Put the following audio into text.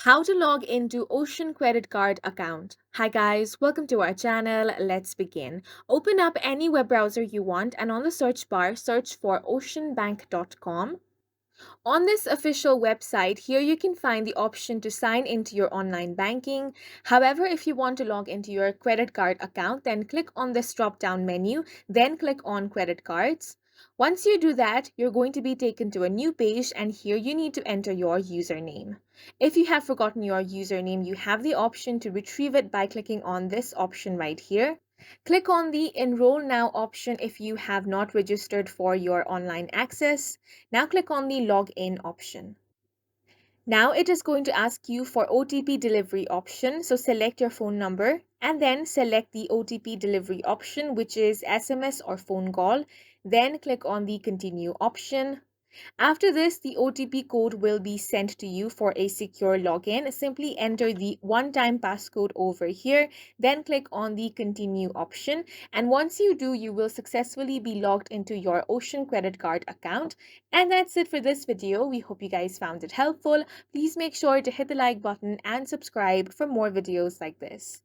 How to log into Ocean credit card account. Hi guys, welcome to our channel. Let's begin. Open up any web browser you want and on the search bar, search for oceanbank.com. On this official website, here you can find the option to sign into your online banking. However, if you want to log into your credit card account, then click on this drop down menu, then click on credit cards. Once you do that, you're going to be taken to a new page, and here you need to enter your username. If you have forgotten your username, you have the option to retrieve it by clicking on this option right here. Click on the Enroll Now option if you have not registered for your online access. Now click on the Login option. Now it is going to ask you for OTP delivery option. So select your phone number and then select the OTP delivery option, which is SMS or phone call. Then click on the Continue option. After this, the OTP code will be sent to you for a secure login. Simply enter the one-time passcode over here, then click on the continue option. And once you do, you will successfully be logged into your Ocean credit card account. And that's it for this video. We hope you guys found it helpful. Please make sure to hit the like button and subscribe for more videos like this.